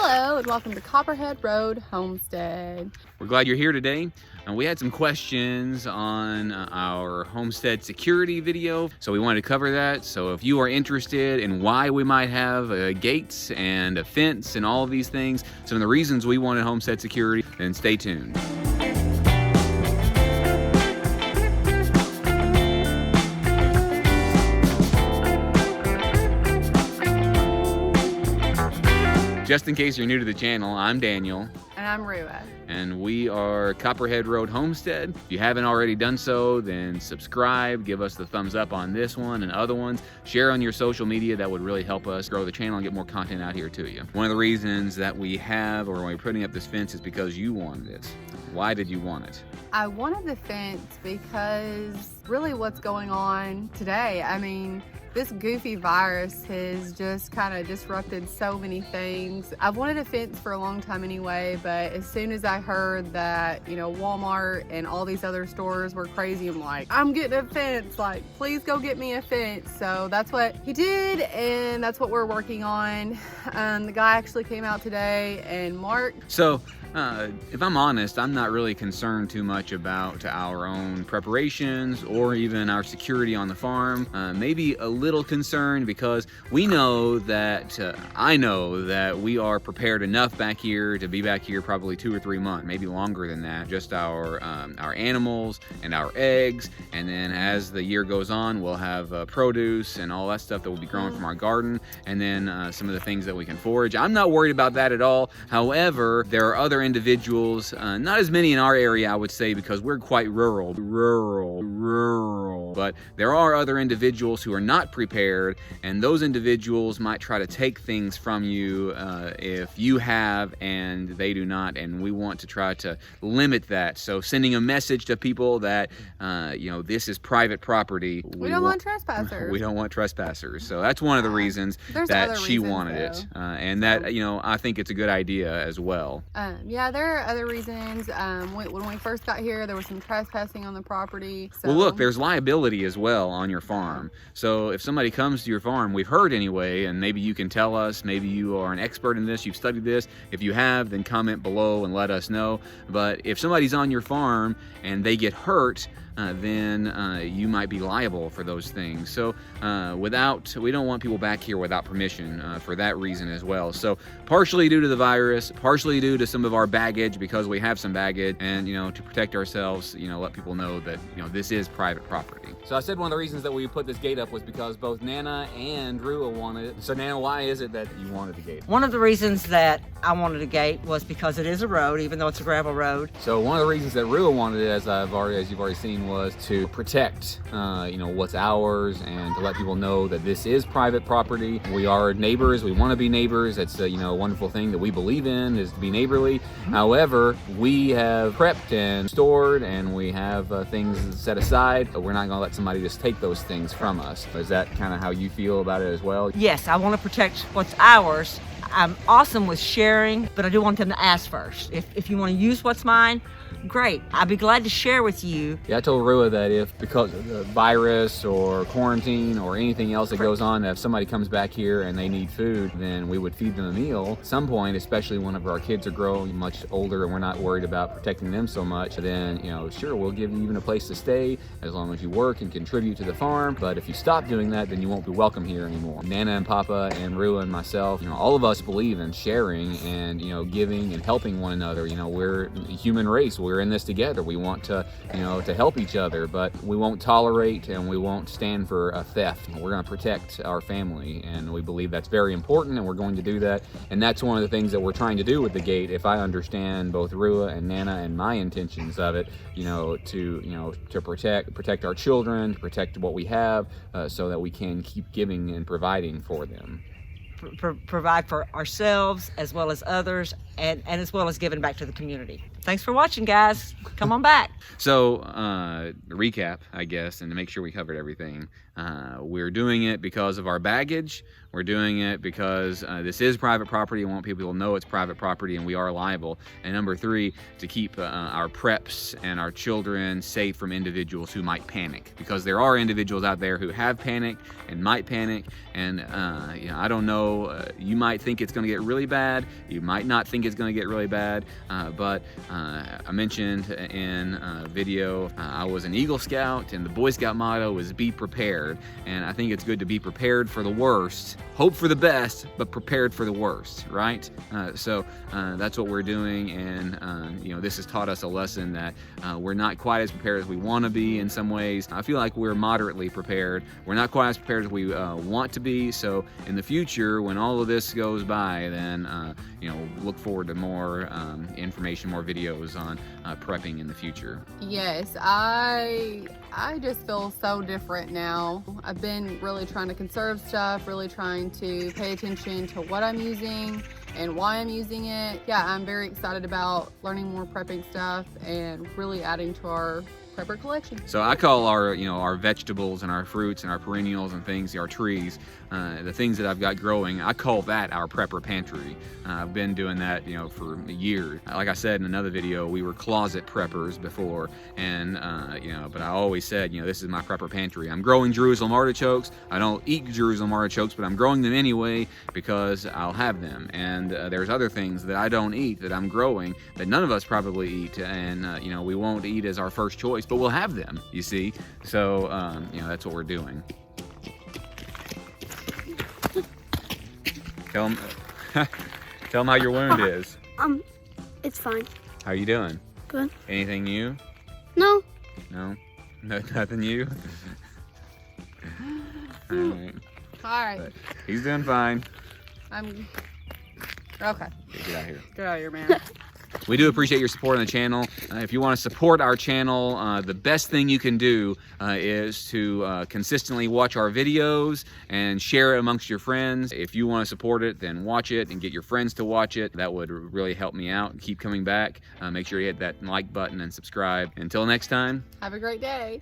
Hello and welcome to Copperhead Road Homestead. We're glad you're here today. We had some questions on our homestead security video, so we wanted to cover that. So if you are interested in why we might have gates and a fence and all of these things, some of the reasons we wanted homestead security, then stay tuned. Just in case you're new to the channel, I'm Daniel. And I'm Rua. And we are Copperhead Road Homestead. If you haven't already done so, then subscribe, give us the thumbs up on this one and other ones. Share on your social media, that would really help us grow the channel and get more content out here to you. One of the reasons that we have, or we're putting up this fence, is because you wanted it. Why did you want it? I wanted the fence because really what's going on today, I mean, this goofy virus has just kind of disrupted so many things. I've wanted a fence for a long time anyway, but as soon as I heard that, you know, Walmart and all these other stores were crazy, I'm like, I'm getting a fence, like, please go get me a fence. So that's what he did, and that's what we're working on. The guy actually came out today and marked. So, if I'm honest, I'm not really concerned too much about our own preparations or even our security on the farm. Maybe a little concerned because we know that, I know that we are prepared enough back here to be back here probably 2 or 3 months, maybe longer than that. Just our animals and our eggs, and then as the year goes on, we'll have produce and all that stuff that will be growing from our garden, and then some of the things that we can forage. I'm not worried about that at all. However, there are other individuals, not as many in our area, I would say, because we're quite rural, but there are other individuals who are not prepared, and those individuals might try to take things from you if you have and they do not, and we want to try to limit that. So sending a message to people that you know, this is private property. We don't want trespassers. We don't want trespassers. So that's one of the reasons that she wanted it, and that, you know, I think it's a good idea as well. Yeah, there are other reasons. When we first got here, there was some trespassing on the property. So. Well, look, there's liability as well on your farm. So if somebody comes to your farm, we've heard anyway, and maybe you can tell us, maybe you are an expert in this, you've studied this. If you have, then comment below and let us know. But if somebody's on your farm and they get hurt, then you might be liable for those things. So we don't want people back here without permission for that reason as well. So partially due to the virus, partially due to some of our baggage, because we have some baggage, and, you know, to protect ourselves, you know, let people know that, you know, this is private property. So I said one of the reasons that we put this gate up was because both Nana and Rua wanted it. So Nana, why is it that you wanted the gate? One of the reasons that I wanted a gate was because it is a road, even though it's a gravel road. So one of the reasons that Rua wanted it, as you've already seen, was to protect, you know, what's ours, and to let people know that this is private property. We are neighbors. We want to be neighbors. That's you know, a wonderful thing that we believe in, is to be neighborly. However, we have prepped and stored, and we have things set aside. We're not going to let somebody just take those things from us. Is that kind of how you feel about it as well? Yes, I want to protect what's ours. I'm awesome with sharing, but I do want them to ask first. If you want to use what's mine, great. I'd be glad to share with you. Yeah, I told Rua that if, because of the virus or quarantine or anything else that goes on, that if somebody comes back here and they need food, then we would feed them a meal. At some point, especially whenever our kids are growing much older and we're not worried about protecting them so much, then, you know, sure, we'll give you even a place to stay as long as you work and contribute to the farm. But if you stop doing that, then you won't be welcome here anymore. Nana and Papa and Rua and myself, you know, all of us believe in sharing and, you know, giving and helping one another. You know, we're a human race. We're in this together. We want to, you know, to help each other, but we won't tolerate and we won't stand for a theft. We're going to protect our family, and we believe that's very important, and we're going to do that. And that's one of the things that we're trying to do with the gate. If I understand both Rua and Nana and my intentions of it, you know, to protect our children, to protect what we have, so that we can keep giving and providing for them. Provide for ourselves as well as others, and as well as giving back to the community. Thanks for watching, guys. Come on back. So, recap, I guess, and to make sure we covered everything. We're doing it because of our baggage. We're doing it because this is private property. I want people to know it's private property and we are liable. And number 3, to keep our preps and our children safe from individuals who might panic. Because there are individuals out there who have panicked and might panic. And you know, I don't know, you might think it's going to get really bad. You might not think it's going to get really bad. But I mentioned in a video, I was an Eagle Scout, and the Boy Scout motto is be prepared. And I think it's good to be prepared for the worst. Hope for the best, but prepared for the worst, right? So that's what we're doing, and you know, this has taught us a lesson that we're not quite as prepared as we want to be in some ways. I feel like we're moderately prepared. We're not quite as prepared as we want to be. So in the future, when all of this goes by, then you know, look forward to more information, more videos on prepping in the future. Yes, I just feel so different now. I've been really trying to conserve stuff, really trying to pay attention to what I'm using and why I'm using it. Yeah, I'm very excited about learning more prepping stuff and really adding to our prepper collection. So I call our, you know, our vegetables and our fruits and our perennials and things, our trees, the things that I've got growing, I call that our prepper pantry. I've been doing that, you know, for years. Like I said in another video, we were closet preppers before, and you know, but I always said, you know, this is my prepper pantry. I'm growing Jerusalem artichokes. I don't eat Jerusalem artichokes, but I'm growing them anyway because I'll have them. And there's other things that I don't eat that I'm growing that none of us probably eat, and you know, we won't eat as our first choice, but we'll have them, you see. So you know, that's what we're doing. Tell them how your wound is. It's fine. How you doing? Good. Anything new? No. No? Nothing new? All right. All right. But he's doing fine. I'm okay. Get out of here. Get out of here, man. We do appreciate your support on the channel. If you want to support our channel, the best thing you can do is to consistently watch our videos and share it amongst your friends. If you want to support it, then watch it and get your friends to watch it. That would really help me out. Keep coming back. Make sure you hit that like button and subscribe. Until next time. Have a great day.